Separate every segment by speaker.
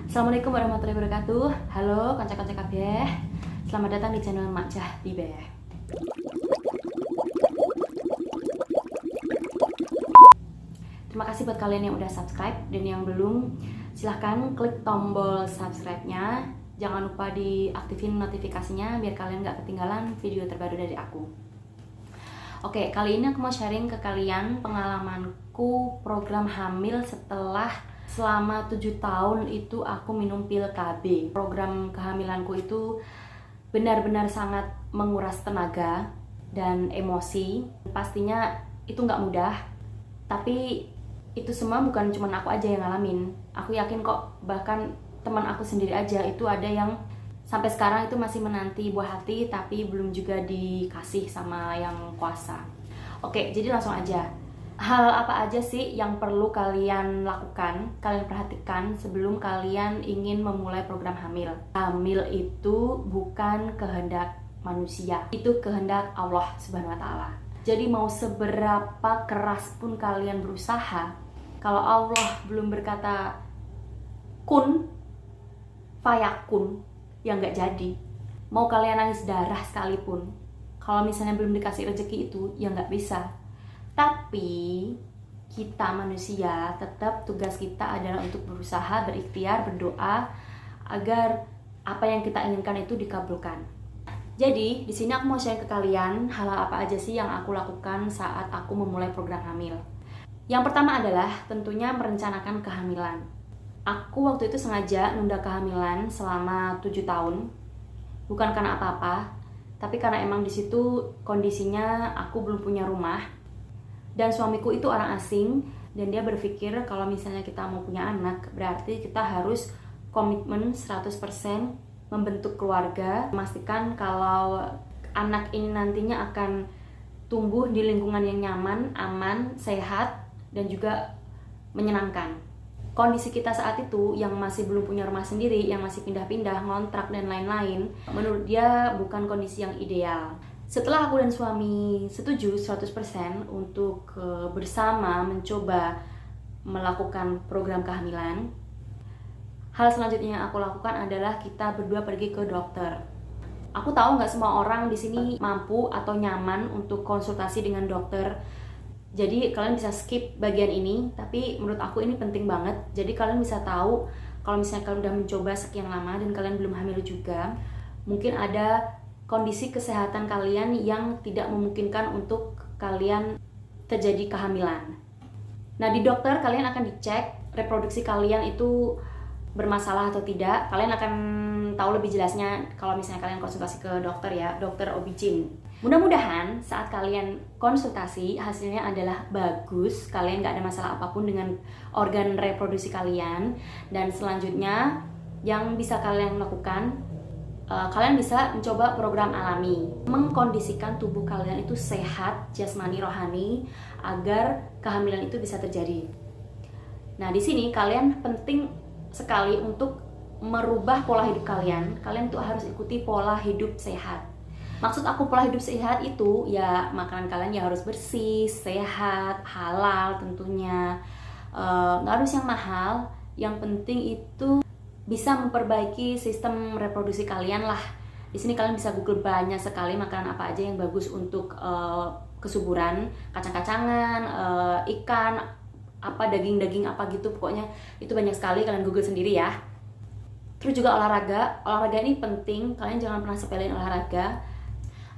Speaker 1: Assalamualaikum warahmatullahi wabarakatuh. Halo kanca-kanca kabeh. Selamat datang di channel Mak Jah Bibeh. Terima kasih buat kalian yang udah subscribe, dan yang belum silahkan klik tombol subscribe-nya. Jangan lupa diaktifin notifikasinya biar kalian gak ketinggalan video terbaru dari aku. Oke, kali ini aku mau sharing ke kalian pengalamanku program hamil setelah selama 7 tahun itu aku minum pil KB. Program kehamilanku itu benar-benar sangat menguras tenaga dan emosi. Pastinya itu nggak mudah, tapi itu semua bukan cuma aku aja yang ngalamin. Aku yakin kok bahkan teman aku sendiri aja itu ada yang sampai sekarang itu masih menanti buah hati tapi belum juga dikasih sama yang kuasa. Oke, jadi langsung aja. Hal apa aja sih yang perlu kalian lakukan, kalian perhatikan sebelum kalian ingin memulai program hamil? Hamil itu bukan kehendak manusia, itu kehendak Allah Subhanahu wa Ta'ala. Jadi mau seberapa keras pun kalian berusaha, kalau Allah belum berkata kun fayakun, ya nggak jadi. Mau kalian nangis darah sekalipun, kalau misalnya belum dikasih rezeki itu, ya nggak bisa. Tapi kita manusia tetap tugas kita adalah untuk berusaha, berikhtiar, berdoa agar apa yang kita inginkan itu dikabulkan. Jadi di sini aku mau share ke kalian hal apa aja sih yang aku lakukan saat aku memulai program hamil. Yang pertama adalah tentunya merencanakan kehamilan. Aku waktu itu sengaja nunda kehamilan selama 7 tahun. Bukan karena apa-apa, tapi karena emang di situ kondisinya aku belum punya rumah. Dan suamiku itu orang asing, dan dia berpikir kalau misalnya kita mau punya anak, berarti kita harus komitmen 100% membentuk keluarga, memastikan kalau anak ini nantinya akan tumbuh di lingkungan yang nyaman, aman, sehat, dan juga menyenangkan. Kondisi kita saat itu yang masih belum punya rumah sendiri, yang masih pindah-pindah, ngontrak, dan lain-lain, menurut dia bukan kondisi yang ideal. Setelah aku dan suami setuju 100% untuk bersama mencoba melakukan program kehamilan, hal selanjutnya yang aku lakukan adalah kita berdua pergi ke dokter. Aku tahu nggak semua orang di sini mampu atau nyaman untuk konsultasi dengan dokter. Jadi kalian bisa skip bagian ini, tapi menurut aku ini penting banget. Jadi kalian bisa tahu kalau misalnya kalian udah mencoba sekian lama dan kalian belum hamil juga, mungkin ada kondisi kesehatan kalian yang tidak memungkinkan untuk kalian terjadi kehamilan. Nah, di dokter kalian akan dicek reproduksi kalian itu bermasalah atau tidak. Kalian akan tahu lebih jelasnya kalau misalnya kalian konsultasi ke dokter ya, dokter OB/GYN. Mudah-mudahan saat kalian konsultasi hasilnya adalah bagus, kalian gak ada masalah apapun dengan organ reproduksi kalian. Dan selanjutnya yang bisa kalian lakukan, kalian bisa mencoba program alami, mengkondisikan tubuh kalian itu sehat jasmani rohani agar kehamilan itu bisa terjadi. Nah, di sini kalian penting sekali untuk merubah pola hidup kalian. Kalian tuh harus ikuti pola hidup sehat. Maksud aku pola hidup sehat itu ya makanan kalian ya harus bersih, sehat, halal tentunya. Nggak harus yang mahal. Yang penting itu bisa memperbaiki sistem reproduksi kalian lah. Di sini kalian bisa Google banyak sekali makanan apa aja yang bagus untuk kesuburan, kacang-kacangan, ikan, apa daging-daging apa gitu, pokoknya itu banyak sekali, kalian Google sendiri ya. Terus juga olahraga ini penting, kalian jangan pernah sepelein olahraga.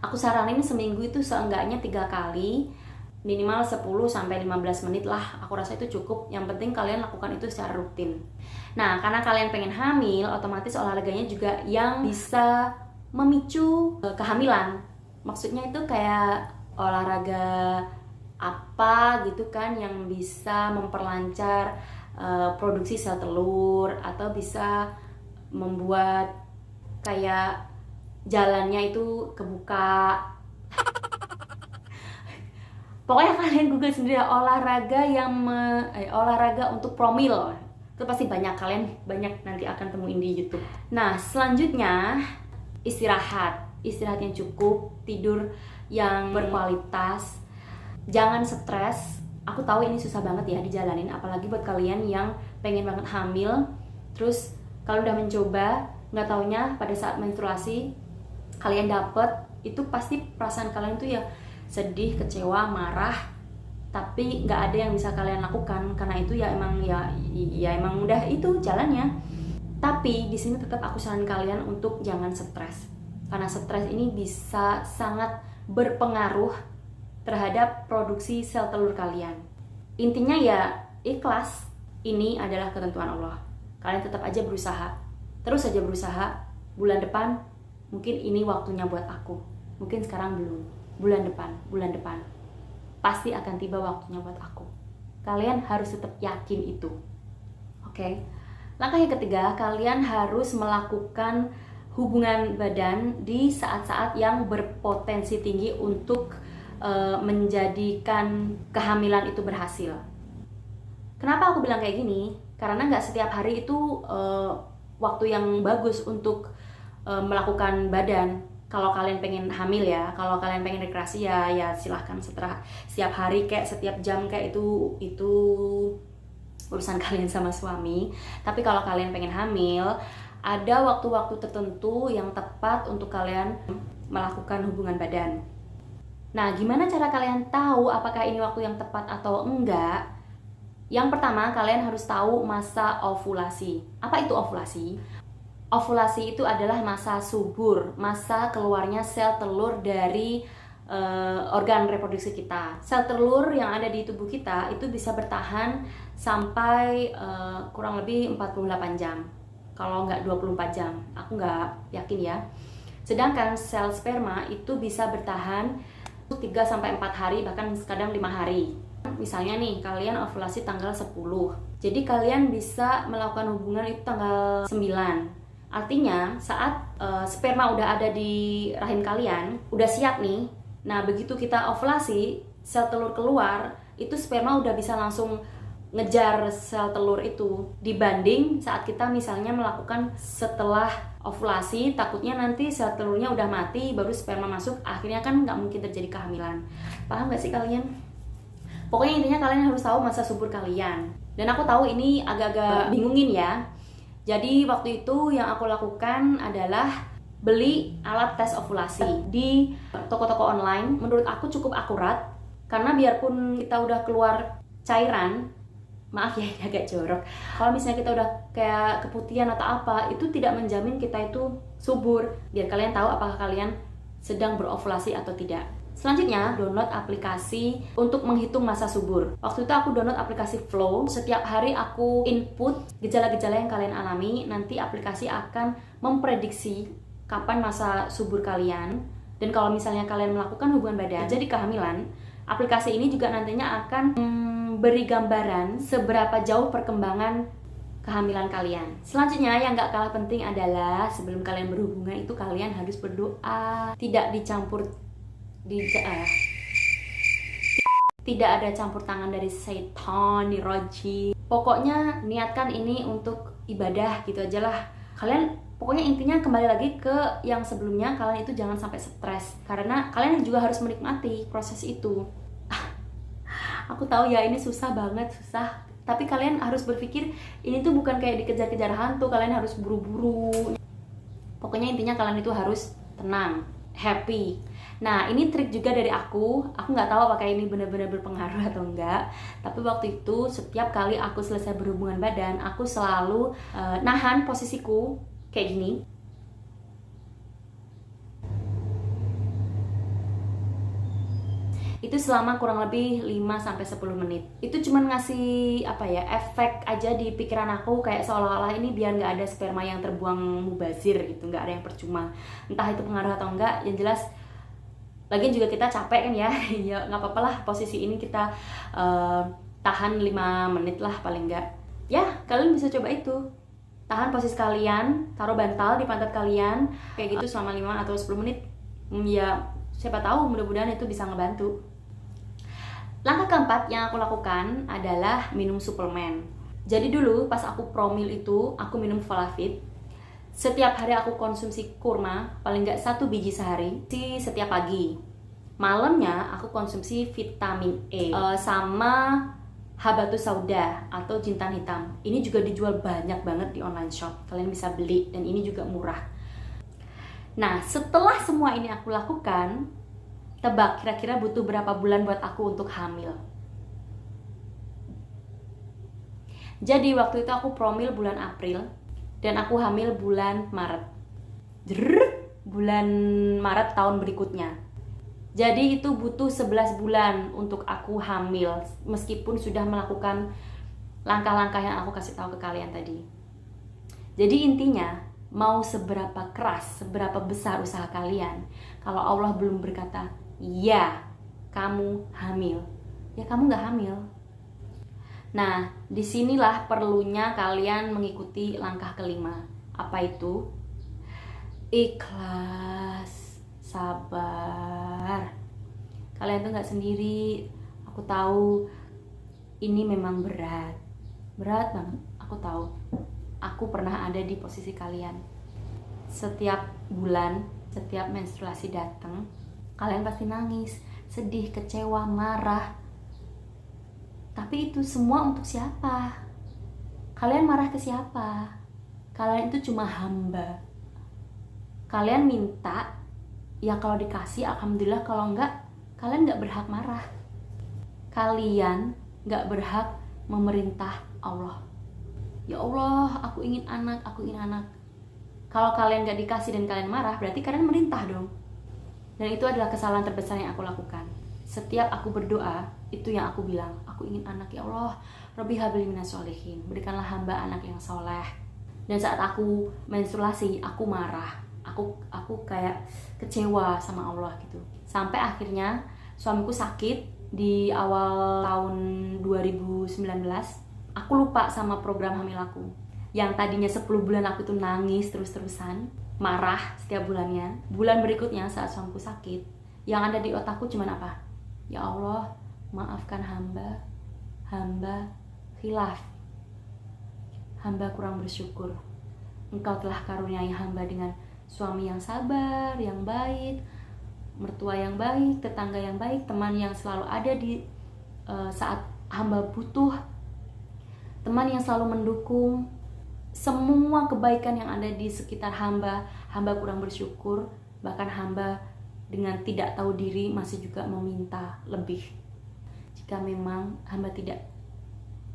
Speaker 1: Aku saranin seminggu itu seenggaknya 3 kali, minimal 10-15 menit lah, aku rasa itu cukup. Yang penting kalian lakukan itu secara rutin. Nah, karena kalian pengen hamil, otomatis olahraganya juga yang bisa memicu kehamilan. Maksudnya itu kayak olahraga apa gitu kan yang bisa memperlancar produksi sel telur, atau bisa membuat kayak jalannya itu kebuka. Pokoknya kalian Google sendiri olahraga olahraga untuk promil. Itu pasti kalian banyak nanti akan temuin di YouTube. Nah, selanjutnya istirahat yang cukup, tidur yang berkualitas, jangan stres. Aku tahu ini susah banget ya dijalanin, apalagi buat kalian yang pengen banget hamil, terus Kalau udah mencoba, nggak taunya pada saat menstruasi kalian dapet, itu pasti perasaan kalian tuh ya sedih, kecewa, marah, tapi nggak ada yang bisa kalian lakukan karena itu ya emang udah itu jalannya. Tapi di sini tetap aku saran kalian untuk jangan stres, karena stres ini bisa sangat berpengaruh terhadap produksi sel telur kalian. Intinya ya ikhlas, ini adalah ketentuan Allah. Kalian tetap aja berusaha, terus aja berusaha. Bulan depan mungkin ini waktunya buat aku, mungkin sekarang belum. Bulan depan pasti akan tiba waktunya buat aku. Kalian harus tetap yakin itu. Oke. Langkah yang ketiga, kalian harus melakukan hubungan badan di saat-saat yang berpotensi tinggi untuk menjadikan kehamilan itu berhasil. Kenapa aku bilang kayak gini? Karena nggak setiap hari itu waktu yang bagus untuk melakukan badan. Kalau kalian pengen hamil ya, kalau kalian pengen rekreasi ya silahkan setiap hari kayak setiap jam kayak itu urusan kalian sama suami. Tapi kalau kalian pengen hamil, ada waktu-waktu tertentu yang tepat untuk kalian melakukan hubungan badan. Nah, gimana cara kalian tahu apakah ini waktu yang tepat atau enggak? Yang pertama, kalian harus tahu masa ovulasi. Apa itu ovulasi? Ovulasi itu adalah masa subur, masa keluarnya sel telur dari organ reproduksi kita. Sel telur yang ada di tubuh kita itu bisa bertahan sampai kurang lebih 48 jam. Kalau nggak 24 jam, aku nggak yakin ya. Sedangkan sel sperma itu bisa bertahan 3-4 hari, bahkan kadang 5 hari. Misalnya nih, kalian ovulasi tanggal 10. Jadi kalian bisa melakukan hubungan itu tanggal 9. Artinya saat sperma udah ada di rahim kalian, udah siap nih. Nah, begitu kita ovulasi, sel telur keluar, itu sperma udah bisa langsung ngejar sel telur itu. Dibanding saat kita misalnya melakukan setelah ovulasi, takutnya nanti sel telurnya udah mati, baru sperma masuk, akhirnya kan nggak mungkin terjadi kehamilan. Paham nggak sih kalian? Pokoknya intinya kalian harus tahu masa subur kalian. Dan aku tahu ini agak-agak bingungin ya. Jadi waktu itu yang aku lakukan adalah beli alat tes ovulasi di toko-toko online. Menurut aku cukup akurat, karena biarpun kita udah keluar cairan, maaf ya ini agak jorok, kalau misalnya kita udah kayak keputihan atau apa, itu tidak menjamin kita itu subur. Biar kalian tahu apakah kalian sedang berovulasi atau tidak. Selanjutnya, download aplikasi untuk menghitung masa subur. Waktu itu aku download aplikasi Flow. Setiap hari aku input gejala-gejala yang kalian alami. Nanti aplikasi akan memprediksi kapan masa subur kalian. Dan kalau misalnya kalian melakukan hubungan badan jadi kehamilan, aplikasi ini juga nantinya akan beri gambaran seberapa jauh perkembangan kehamilan kalian. Selanjutnya yang gak kalah penting adalah sebelum kalian berhubungan itu kalian harus berdoa. Tidak ada campur tangan dari setan, roji. Pokoknya niatkan ini untuk ibadah gitu aja lah. Kalian pokoknya intinya kembali lagi ke yang sebelumnya, kalian itu jangan sampai stres, karena kalian juga harus menikmati proses itu. Aku tahu ya ini susah banget, tapi kalian harus berpikir ini tuh bukan kayak dikejar-kejar hantu, kalian harus buru-buru. Pokoknya intinya kalian itu harus tenang, happy. Nah, ini trik juga dari aku nggak tahu apakah ini benar-benar berpengaruh atau enggak, tapi waktu itu setiap kali aku selesai berhubungan badan, aku selalu nahan posisiku kayak gini. Itu selama kurang lebih 5-10 menit. Itu cuman ngasih efek aja di pikiran aku, kayak seolah-olah ini biar nggak ada sperma yang terbuang mubazir gitu, nggak ada yang percuma. Entah itu pengaruh atau enggak, yang jelas lagian juga kita capek kan ya. Ya nggak apa-apa lah, posisi ini kita tahan 5 menit lah paling nggak. Ya kalian bisa coba itu, tahan posisi kalian, taruh bantal di pantat kalian kayak gitu selama 5 atau 10 menit. Ya siapa tahu, mudah-mudahan itu bisa ngebantu. Langkah keempat yang aku lakukan adalah minum suplemen. Jadi dulu pas aku promil itu, aku minum Volafit. Setiap hari aku konsumsi kurma, paling nggak 1 biji sehari, setiap pagi. Malamnya aku konsumsi vitamin E, sama Habatus Sauda atau jintan hitam. Ini juga dijual banyak banget di online shop. Kalian bisa beli dan ini juga murah. Nah, setelah semua ini aku lakukan, tebak kira-kira butuh berapa bulan buat aku untuk hamil. Jadi waktu itu aku promil bulan April dan aku hamil bulan Maret. Bulan Maret tahun berikutnya. Jadi itu butuh 11 bulan untuk aku hamil, meskipun sudah melakukan langkah-langkah yang aku kasih tahu ke kalian tadi. Jadi intinya, mau seberapa keras, seberapa besar usaha kalian, kalau Allah belum berkata, ya kamu hamil, ya kamu gak hamil. Nah, disinilah perlunya kalian mengikuti langkah kelima. Apa itu? Ikhlas, sabar. Kalian tuh gak sendiri. Aku tahu ini memang berat banget, aku tahu. Aku pernah ada di posisi kalian. Setiap bulan, setiap menstruasi datang, kalian pasti nangis, sedih, kecewa, marah. Tapi itu semua untuk siapa? Kalian marah ke siapa? Kalian itu cuma hamba. Kalian minta, ya kalau dikasih alhamdulillah, kalau enggak, kalian enggak berhak marah. Kalian enggak berhak memerintah Allah. Ya Allah, aku ingin anak, aku ingin anak. Kalau kalian enggak dikasih dan kalian marah, berarti kalian merintah dong. Dan itu adalah kesalahan terbesar yang aku lakukan. Setiap aku berdoa, itu yang aku bilang, aku ingin anak, ya Allah, Rabbi habli minas sholihin, berikanlah hamba anak yang soleh. Dan saat aku menstruasi, aku marah. Aku kayak kecewa sama Allah gitu. Sampai akhirnya suamiku sakit di awal tahun 2019. Aku lupa sama program hamil aku. Yang tadinya 10 bulan aku tuh nangis terus-terusan, marah setiap bulannya. Bulan berikutnya saat suamiku sakit, yang ada di otakku cuman apa? Ya Allah, maafkan hamba khilaf. Hamba kurang bersyukur. Engkau telah karuniai hamba dengan suami yang sabar, yang baik, mertua yang baik, tetangga yang baik, teman yang selalu ada di saat hamba butuh, teman yang selalu mendukung. Semua kebaikan yang ada di sekitar hamba kurang bersyukur. Bahkan hamba dengan tidak tahu diri masih juga meminta lebih. Jika memang hamba tidak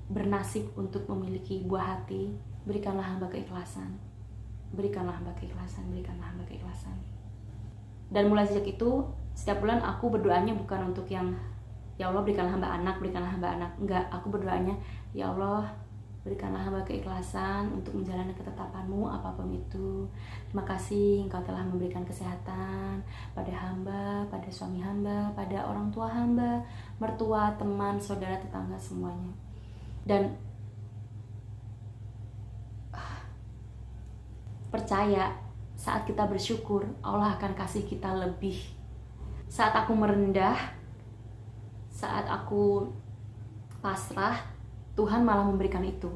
Speaker 1: bernasib untuk memiliki buah hati, berikanlah hamba keikhlasan. Berikanlah hamba keikhlasan, berikanlah hamba keikhlasan. Dan mulai sejak itu, setiap bulan aku berdoanya bukan untuk yang ya Allah berikanlah hamba anak, berikanlah hamba anak. Enggak, aku berdoanya, ya Allah berikanlah hamba keikhlasan untuk menjalani ketetapan-Mu apapun itu. Terima kasih Engkau telah memberikan kesehatan pada hamba, pada suami hamba, pada orang tua hamba, mertua, teman, saudara, tetangga, semuanya. Dan percaya, saat kita bersyukur, Allah akan kasih kita lebih. Saat aku merendah, saat aku pasrah, Tuhan malah memberikan itu.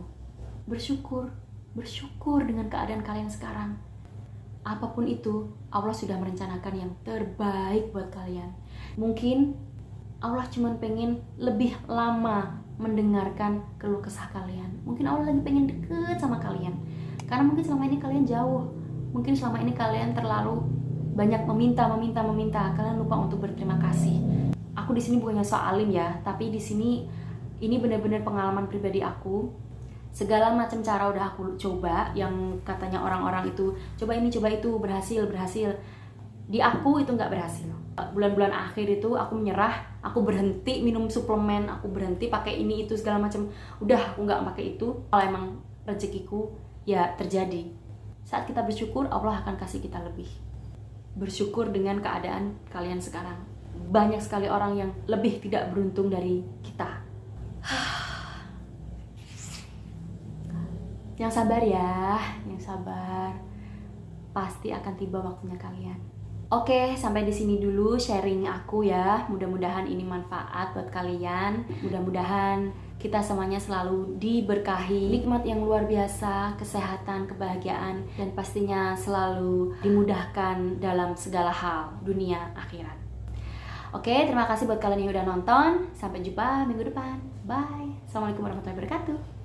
Speaker 1: Bersyukur dengan keadaan kalian sekarang. Apapun itu, Allah sudah merencanakan yang terbaik buat kalian. Mungkin Allah cuma pengen lebih lama mendengarkan keluh kesah kalian. Mungkin Allah lagi pengen deket sama kalian. Karena mungkin selama ini kalian jauh. Mungkin selama ini kalian terlalu banyak meminta. Kalian lupa untuk berterima kasih. Aku di sini bukannya so alim ya, tapi di sini ini benar-benar pengalaman pribadi aku. Segala macam cara udah aku coba, yang katanya orang-orang itu coba ini coba itu, berhasil. Di aku itu nggak berhasil. Bulan-bulan akhir itu aku menyerah, aku berhenti minum suplemen, aku berhenti pakai ini itu segala macam. Udah aku nggak pakai itu. Kalau emang rezekiku ya terjadi. Saat kita bersyukur, Allah akan kasih kita lebih. Bersyukur dengan keadaan kalian sekarang. Banyak sekali orang yang lebih tidak beruntung dari kita. Yang sabar ya, yang sabar. Pasti akan tiba waktunya kalian. Oke, sampai di sini dulu sharing aku ya. Mudah-mudahan ini manfaat buat kalian. Mudah-mudahan kita semuanya selalu diberkahi nikmat yang luar biasa, kesehatan, kebahagiaan, dan pastinya selalu dimudahkan dalam segala hal, dunia, akhirat. Oke, terima kasih buat kalian yang udah nonton. Sampai jumpa minggu depan. Bye. Assalamualaikum warahmatullahi wabarakatuh.